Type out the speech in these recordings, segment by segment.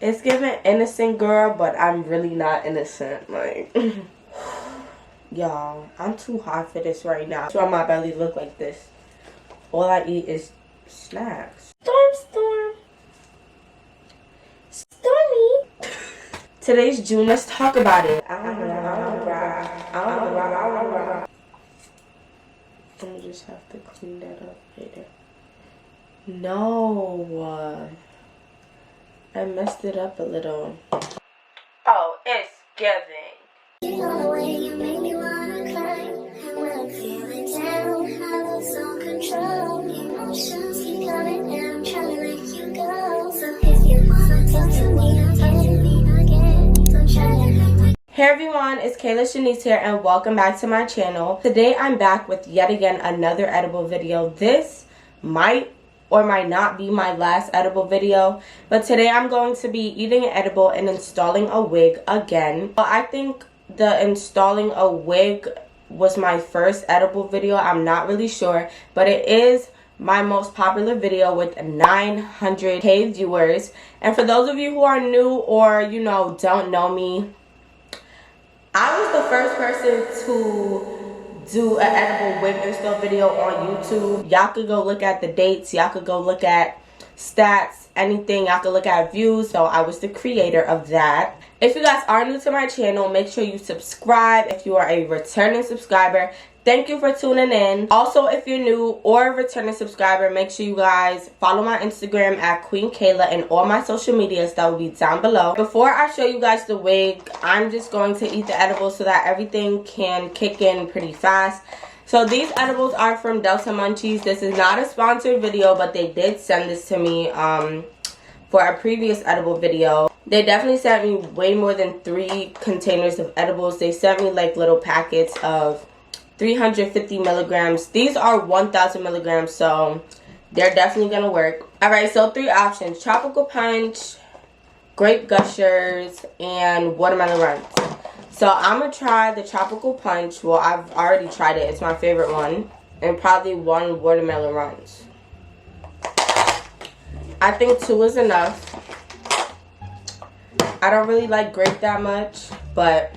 It's giving innocent girl, but I'm really not innocent. Like, y'all, I'm too hot for this right now. That's why my belly look like this. All I eat is snacks. Storm. Stormy. Today's June. Let's talk about it. I'm gonna just have to clean that up later. No. I messed it up a little. Oh, it's giving. You know the way you make me wanna cry. And when I'm feeling down, I lose all control. Emotions keep coming and I'm trying to let you go. So if you wanna talk to me, talk to me again. Don't try to like. Hey everyone, it's Kayla Shanice here and welcome back to my channel. Today I'm back with yet again another edible video. This might or might not be my last edible video, but today I'm going to be eating an edible and installing a wig again. I think the installing a wig was my first edible video. I'm not really sure, but it is my most popular video with 900k viewers. And for those of you who are new or don't know me, I was the first person to do an edible wig install video on YouTube. Y'all could go look at the dates, y'all could go look at stats, anything, y'all could look at views. So I was the creator of that. If you guys are new to my channel, make sure you subscribe. If you are a returning subscriber, thank you for tuning in. Also, if you're new or a returning subscriber, make sure you guys follow my Instagram at Queen Kayla and all my social medias that will be down below. Before I show you guys the wig, I'm just going to eat the edibles so that everything can kick in pretty fast. So these edibles are from Delta Munchies. This is not a sponsored video, but they did send this to me for a previous edible video. They definitely sent me way more than 3 containers of edibles. They sent me like little packets of 350 milligrams. These are 1000 milligrams, so they're definitely gonna work. Alright, so 3 options: tropical punch, grape gushers, and watermelon runs. So I'm gonna try the tropical punch. Well, I've already tried it, it's my favorite one, and probably 1 watermelon runs. I think 2 is enough. I don't really like grape that much, but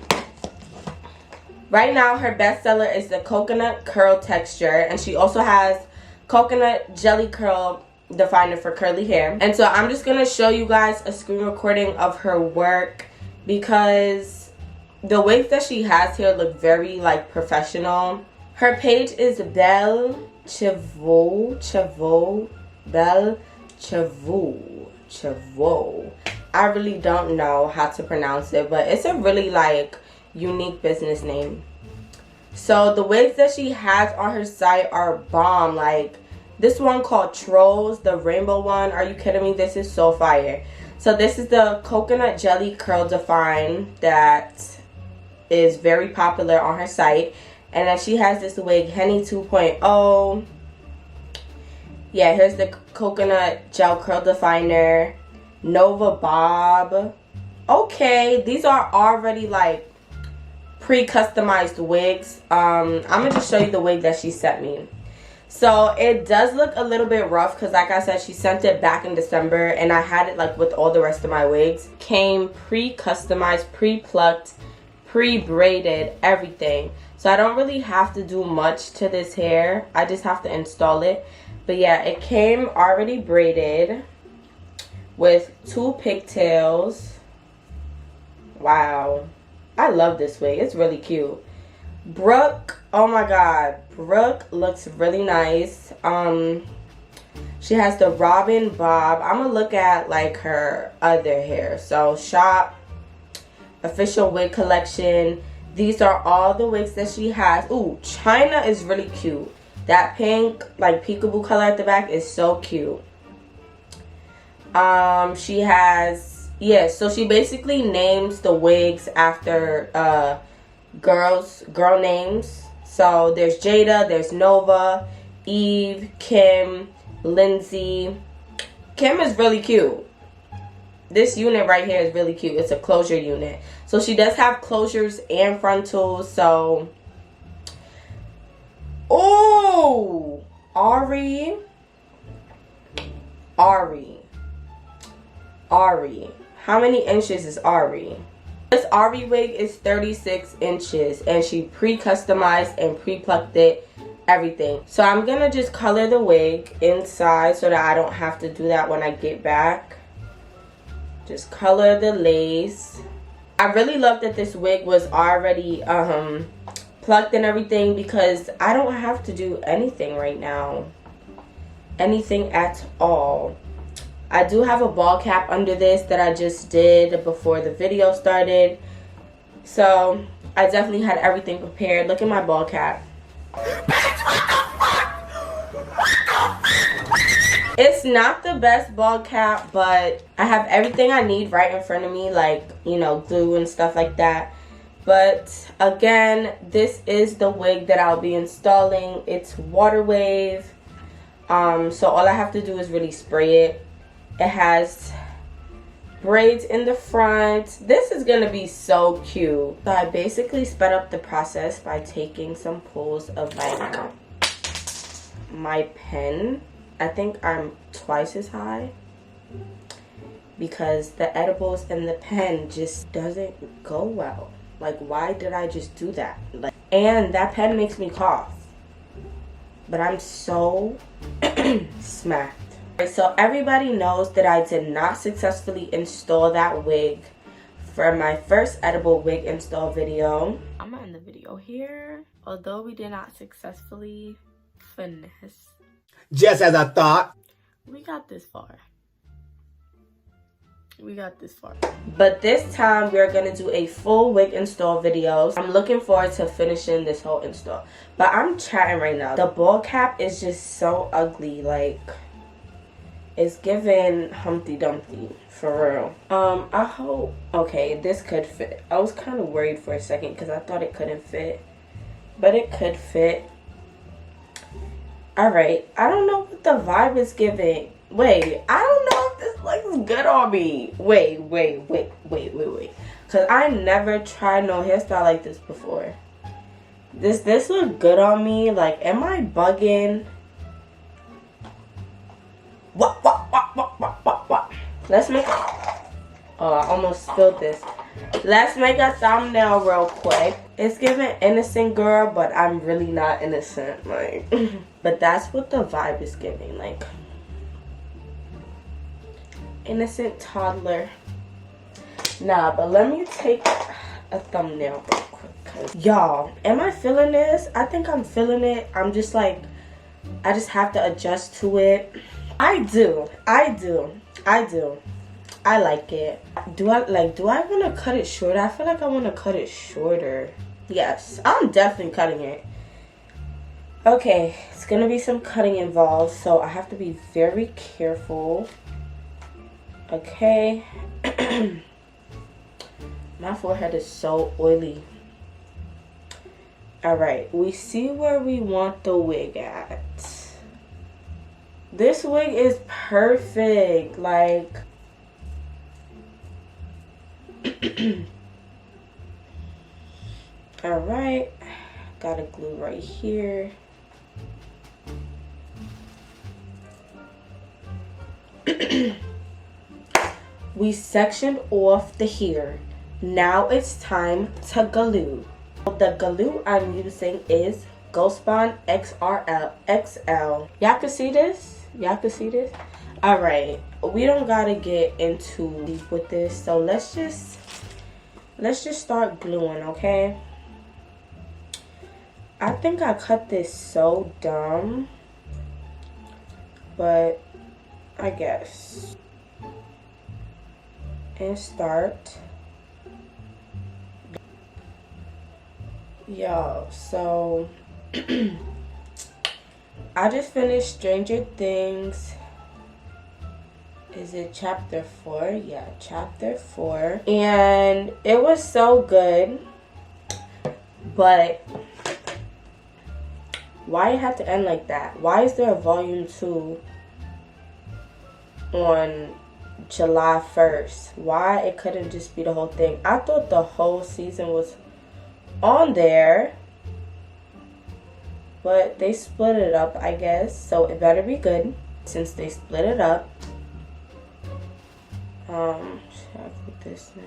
right now her bestseller is the coconut curl texture, and she also has coconut jelly curl definer for curly hair. And so I'm just gonna show you guys a screen recording of her work because the wigs that she has here look very like professional. Her page is Belle Chevaux. I really don't know how to pronounce it, but it's a really like unique business name. So the wigs that she has on her site are bomb. Like this one called Trolls, the rainbow one. Are you kidding me? This is so fire. So this is the coconut jelly curl define that is very popular on her site. And then she has this wig Henny 2.0. Yeah, here's the coconut gel curl definer. Nova Bob. Okay, these are already like pre-customized wigs. I'm gonna just show you the wig that she sent me. So it does look a little bit rough because like I said, she sent it back in December and I had it like with all the rest of my wigs. Came pre-customized, pre-plucked, pre-braided, everything. So I don't really have to do much to this hair. I just have to install it. But yeah, it came already braided with 2 pigtails. Wow, I love this wig. It's really cute. Brooke, oh my god, Brooke looks really nice. She has the Robin Bob. I'm gonna look at like her other hair. So shop, official wig collection. These are all the wigs that she has. Ooh, China is really cute. That pink like peekaboo color at the back is so cute. She has, yeah, so she basically names the wigs after girl names. So there's Jada, there's Nova, Eve, Kim, Lindsay. Kim is really cute. This unit right here is really cute. It's a closure unit. So she does have closures and frontals. So, oh, Ari. How many inches is Ari? This Ari wig is 36 inches and she pre-customized and pre-plucked it, everything. So I'm gonna just color the wig inside so that I don't have to do that when I get back. Just color the lace. I really love that this wig was already plucked and everything, because I don't have to do anything right now. Anything at all. I do have a ball cap under this that I just did before the video started. So I definitely had everything prepared. Look at my ball cap. It's not the best ball cap, but I have everything I need right in front of me, like, you know, glue and stuff like that. But again, this is the wig that I'll be installing. It's water wave. So all I have to do is really spray it. It has braids in the front. This is gonna be so cute. So I basically sped up the process by taking some pulls of like my pen. I think I'm twice as high because the edibles and the pen just doesn't go well. Like, why did I just do that? Like, and that pen makes me cough. But I'm so smacked. Right, so everybody knows that I did not successfully install that wig for my first edible wig install video. I'm gonna end the video here. Although we did not successfully finesse, just as I thought, we got this far. But this time we're gonna do a full wig install video. I'm looking forward to finishing this whole install. But I'm chatting right now. The ball cap is just so ugly. Like, it's giving Humpty Dumpty, for real. I hope, okay, this could fit. I was kind of worried for a second because I thought it couldn't fit, but it could fit. All right, I don't know what the vibe is giving. Wait, I don't know if this looks good on me. Wait. Because I never tried no hairstyle like this before. This look good on me. Like, am I bugging? What? Let's make, oh, I almost spilled this. Let's make a thumbnail real quick. It's giving innocent girl, but I'm really not innocent. Like, but that's what the vibe is giving. Like, innocent toddler. Nah, but let me take a thumbnail real quick. Y'all, am I feeling this? I think I'm feeling it. I'm just like, I just have to adjust to it. I do. I like it. Do I want to cut it shorter? I feel like I want to cut it shorter. Yes, I'm definitely cutting it. Okay, it's gonna be some cutting involved, so I have to be very careful. Okay. My forehead is so oily. Alright, we see where we want the wig at. This wig is perfect. Like, alright. Got a glue right here. We sectioned off the hair. Now it's time to glue. The glue I'm using is Ghost Bond XL. Y'all can see this? Alright, we don't gotta get into deep with this, so let's just start gluing, okay? I think I cut this so dumb, but I guess. And start. Yo, so I just finished Stranger Things. Is it chapter 4? Yeah, chapter 4. And it was so good. But why it had to end like that? Why is there a volume 2 on July 1st? Why it couldn't just be the whole thing? I thought the whole season was on there. But they split it up, I guess. So it better be good since they split it up. Should I put this in?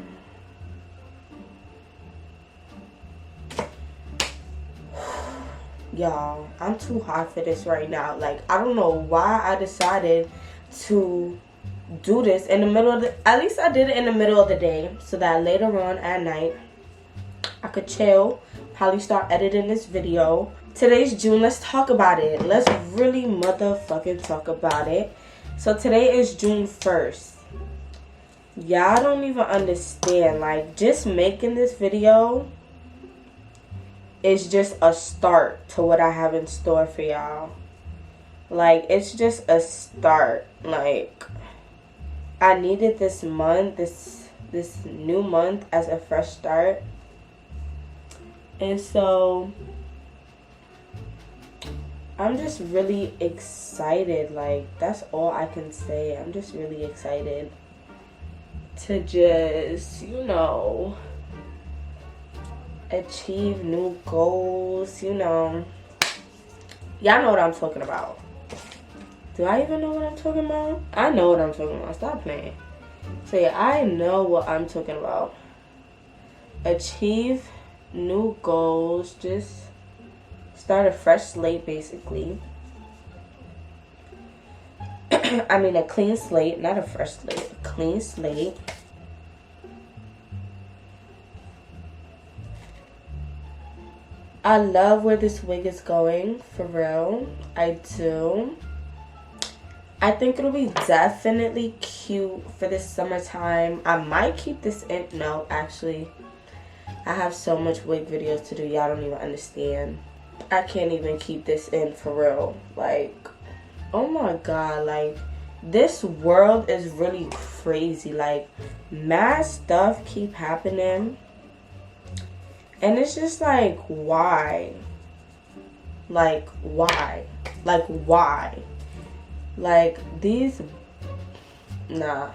Y'all, I'm too hot for this right now. Like, I don't know why I decided to do this in the middle of the, at least I did it in the middle of the day, so that later on at night I could chill, probably start editing this video. Today's June. Let's talk about it. Let's really motherfucking talk about it. So today is June 1st. Y'all don't even understand. Like, just making this video is just a start to what I have in store for y'all. Like, it's just a start. Like, I needed this month, this new month as a fresh start. And so I'm just really excited. Like, that's all I can say. I'm just really excited to just, you know, achieve new goals, you know. Y'all know what I'm talking about. Do I even know what I'm talking about? I know what I'm talking about. Stop playing. So yeah, I know what I'm talking about. Achieve new goals. Just start a fresh slate, basically. I mean, a clean slate, not a fresh slate. A clean slate. I love where this wig is going, for real. I do. I think it'll be definitely cute for this summertime. I might keep this in. No, actually, I have so much wig videos to do. Y'all don't even understand. I can't even keep this in, for real. Like, oh my god, like, this world is really crazy. Like, mad stuff keep happening. And it's just like, why? Like, why? Like, why? Like, these, nah.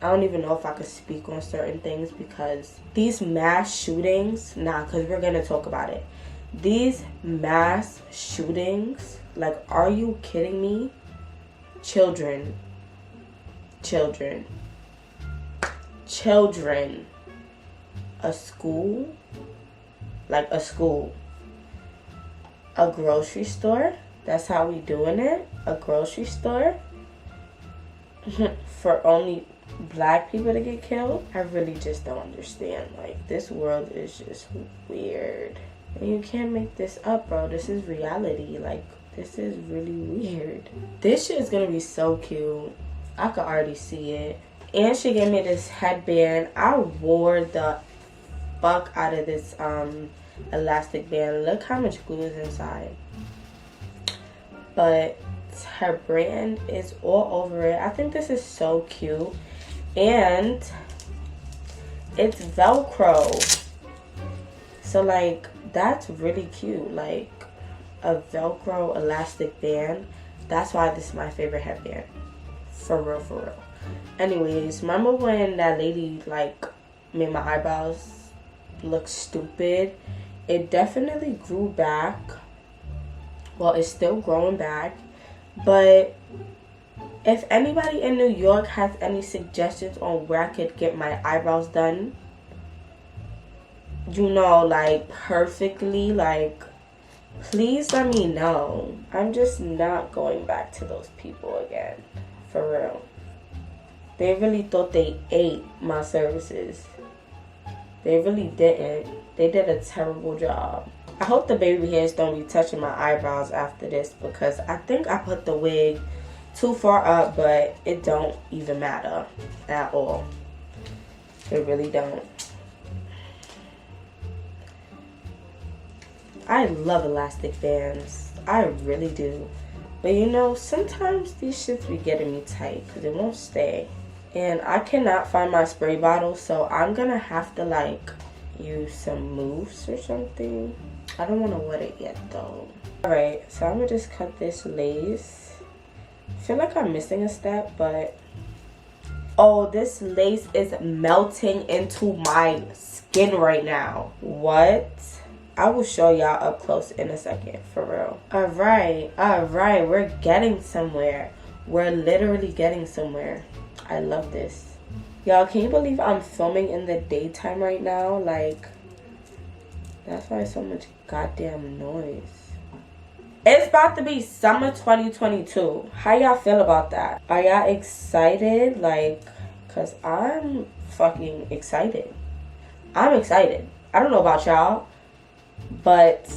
I don't even know if I could speak on certain things because these mass shootings, nah, because we're going to talk about it. These mass shootings, like, are you kidding me? Children. A school. Like, a school. A grocery store. That's how we doing it. A grocery store. For only black people to get killed. I really just don't understand. Like, this world is just weird. And you can't make this up, bro. This is reality. Like, this is really weird. This shit is gonna be so cute. I could already see it. And she gave me this headband. I wore the fuck out of this elastic band. Look how much glue is inside. But her brand is all over it. I think this is so cute. And it's Velcro. So, like, that's really cute. Like, a Velcro elastic band. That's why this is my favorite headband. For real, for real. Anyways, remember when that lady, like, made my eyebrows look stupid? It definitely grew back. Well, it's still growing back. But if anybody in New York has any suggestions on where I could get my eyebrows done, you know, like, perfectly, like, please let me know. I'm just not going back to those people again. For real. They really thought they ate my services. They really didn't. They did a terrible job. I hope the baby hairs don't be touching my eyebrows after this, because I think I put the wig too far up, but it don't even matter at all. It really don't. I love elastic bands. I really do. But you know, sometimes these shits be getting me tight because it won't stay. And I cannot find my spray bottle, so I'm gonna have to, like, use some mousse or something. I don't want to wet it yet though. Alright, so I'm gonna just cut this lace. I feel like I'm missing a step, but oh, this lace is melting into my skin right now. What? I will show y'all up close in a second, for real. Alright, we're getting somewhere. We're literally getting somewhere. I love this. Y'all, can you believe I'm filming in the daytime right now? Like, that's why so much goddamn noise. It's about to be summer 2022. How y'all feel about that? Are y'all excited? Like, cause I'm fucking excited. I'm excited. I don't know about y'all, but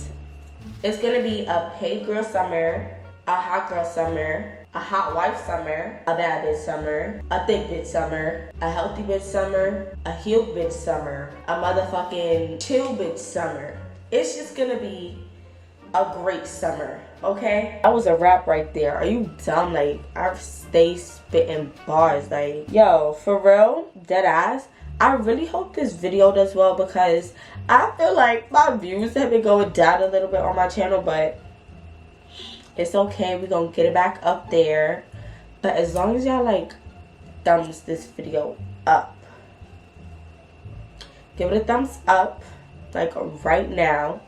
it's gonna be a paid girl summer, a hot girl summer, a hot wife summer, a bad bitch summer, a thick bitch summer, a healthy bitch summer, a healed bitch summer, a motherfucking chill bitch summer. It's just gonna be a great summer, okay? That was a rap right there. Are you dumb? Like, I stay spitting bars. Like, yo, for real, dead ass. I really hope this video does well because I feel like my views have been going down a little bit on my channel, but it's okay. We're gonna get it back up there. But as long as y'all like thumbs this video up, give it a thumbs up, like right now.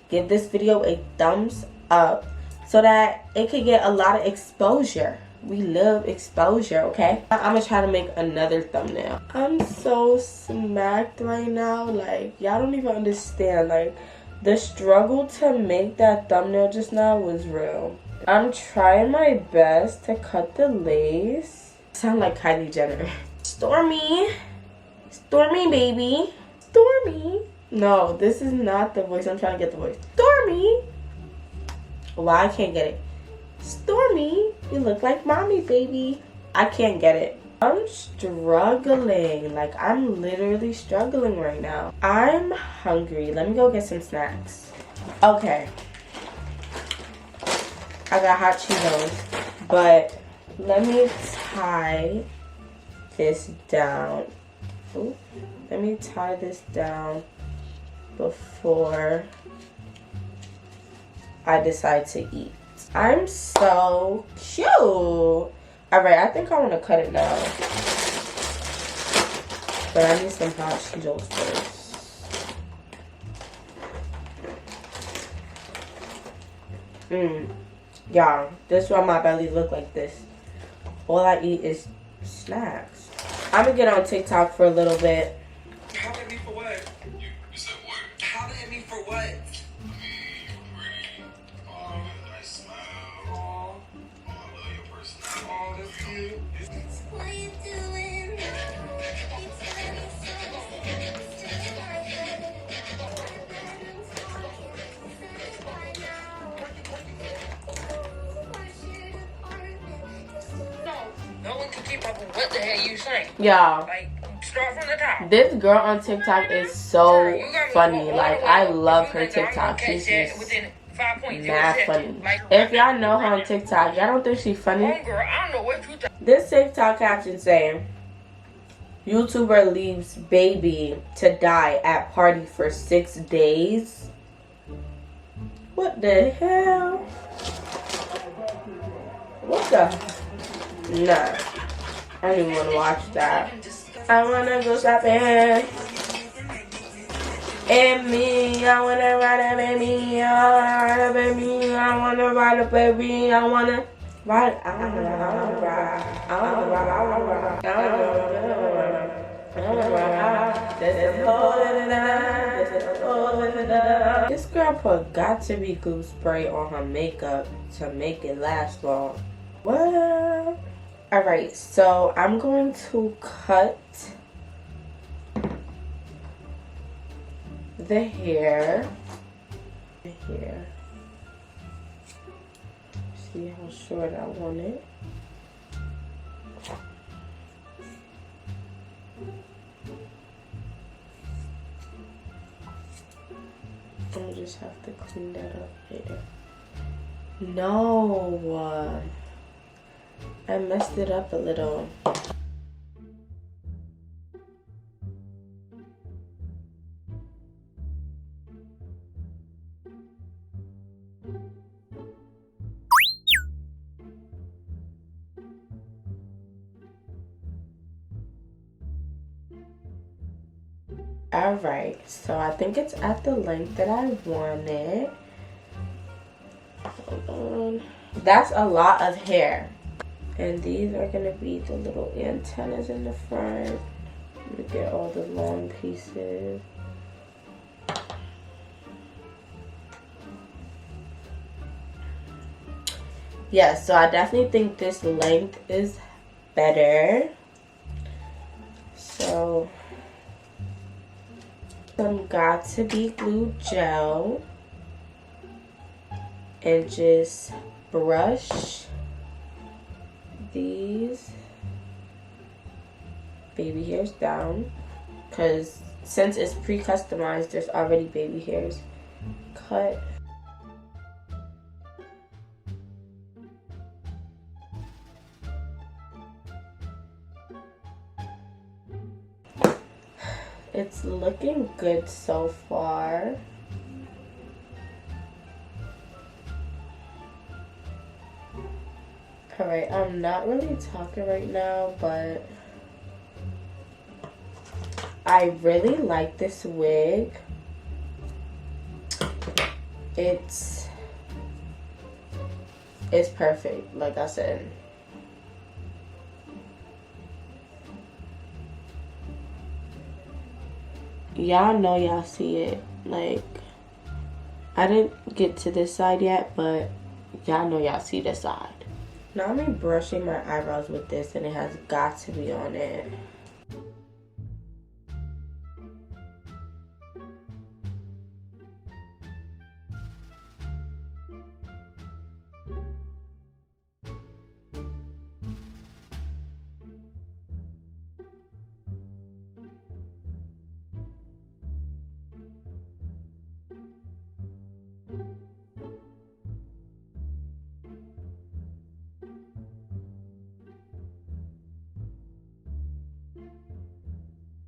Give this video a thumbs up so that it could get a lot of exposure. We love exposure, okay? I'm gonna try to make another thumbnail. I'm so smacked right now. Like, y'all don't even understand. Like, the struggle to make that thumbnail just now was real. I'm trying my best to cut the lace. Sound like Kylie Jenner. Stormy. Stormy, baby. Stormy. No, this is not the voice. I'm trying to get the voice. Stormy. Why I can't get it? Stormy, you look like mommy, baby. I can't get it. I'm struggling. Like, I'm literally struggling right now. I'm hungry. Let me go get some snacks. Okay. I got hot Cheetos. But let me tie this down. Ooh, let me tie this down before I decide to eat. I'm so cute. Alright, I think I want to cut it now. But I need some hot Cheetos first. Y'all, this is why my belly look like this. All I eat is snacks. I'm gonna get on TikTok for a little bit. How did me for what? You said what? How did me for what? I mean, you're pretty. Oh, you got a nice smile. Oh, I love your personality. Oh, that's cute. What are you doing? No one can keep up with what the hell you saying. Y'all, Like, start from the top. this girl on TikTok is so funny. Like, I love her TikTok. She's just mad funny. If y'all know her on TikTok, y'all don't think she's funny? Girl, I don't know what you think. This TikTok caption saying, YouTuber leaves baby to die at party for 6 days. What the hell? What the? Nah. I don't even want to watch that. I want to go shopping. And me, I want to ride a baby. I want to ride a baby. I want to ride a baby. I want to ride. I want to ride. I want to ride. I want to ride. I want to ride. I want to ride. I want to ride. This girl put got to be glue spray on her makeup to make it last long. What? Alright, so I'm going to cut the hair. See how short I want it. I'll just have to clean that up later. No, I messed it up a little. Alright, so I think it's at the length that I wanted. Hold on. That's a lot of hair. And these are going to be the little antennas in the front. Let me get all the long pieces. Yeah, so I definitely think this length is better. So, some got to be glue gel and just brush these baby hairs down, because since it's pre-customized, there's already baby hairs cut. It's looking good so far. Alright, I'm not really talking right now, but I really like this wig. It's perfect, like I said. Y'all know y'all see it. Like, I didn't get to this side yet, but y'all know y'all see this side. Now I'm brushing my eyebrows with this, and it has got to be on it.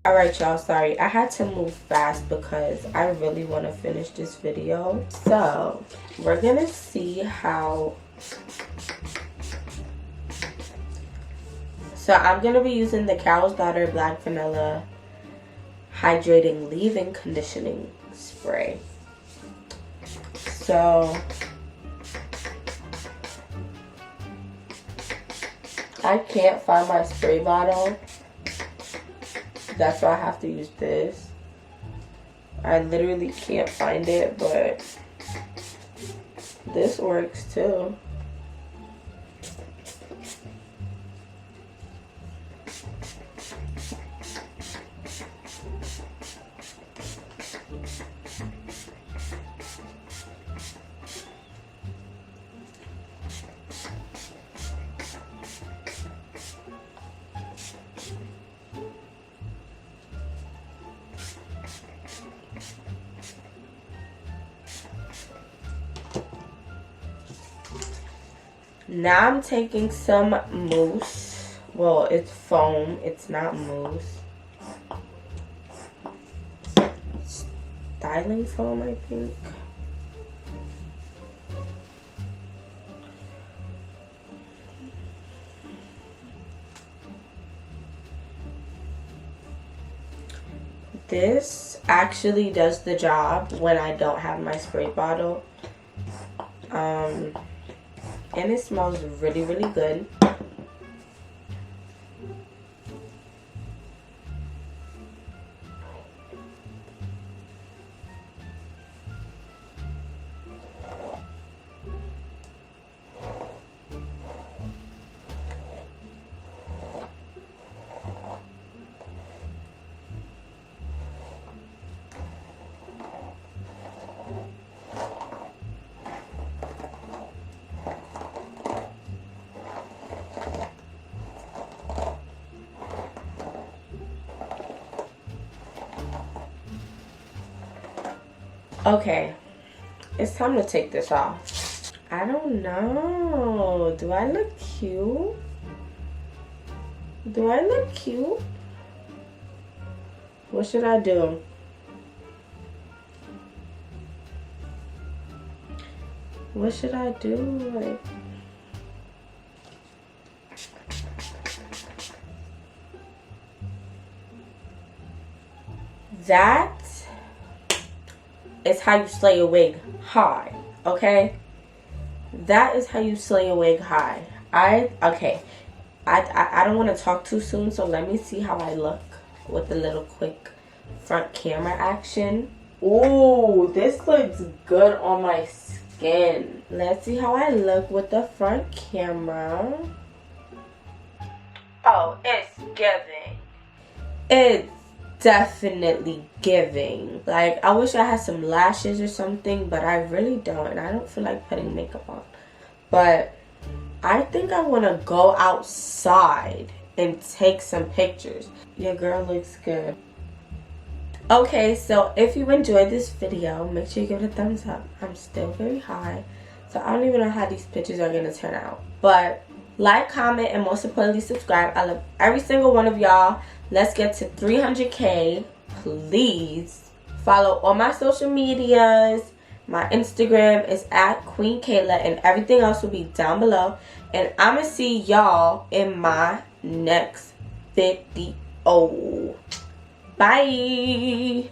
Alright y'all, sorry, I had to move fast because I really want to finish this video. So, we're gonna see how... So, I'm gonna be using the Cow's Daughter Black Vanilla Hydrating Leave-In Conditioning Spray. So, I can't find my spray bottle. That's why I have to use this. I literally can't find it, but this works too. Now I'm taking some mousse. Well, it's foam. It's not mousse. Styling foam, I think. This actually does the job when I don't have my spray bottle. And it smells really, really good. Okay, it's time to take this off. I don't know. Do I look cute? Do I look cute? What should I do? What should I do? Like, that is how you slay a wig high, okay? That is how you slay a wig high. I don't want to talk too soon, so let me see how I look with a little quick front camera action. Ooh, this looks good on my skin. Let's see how I look with the front camera. Oh, it's giving. It's definitely giving. Like, I wish I had some lashes or something, but I really don't, and I don't feel like putting makeup on. But I think I want to go outside and take some pictures. Your girl looks good. Okay, so if you enjoyed this video, make sure you give it a thumbs up. I'm still very high, so I don't even know how these pictures are going to turn out. But like, comment, and most importantly, subscribe. I love every single one of y'all. Let's get to 300K, please. Follow all my social medias. My Instagram is at Queen Kayla, and everything else will be down below. And I'm going to see y'all in my next video. Bye.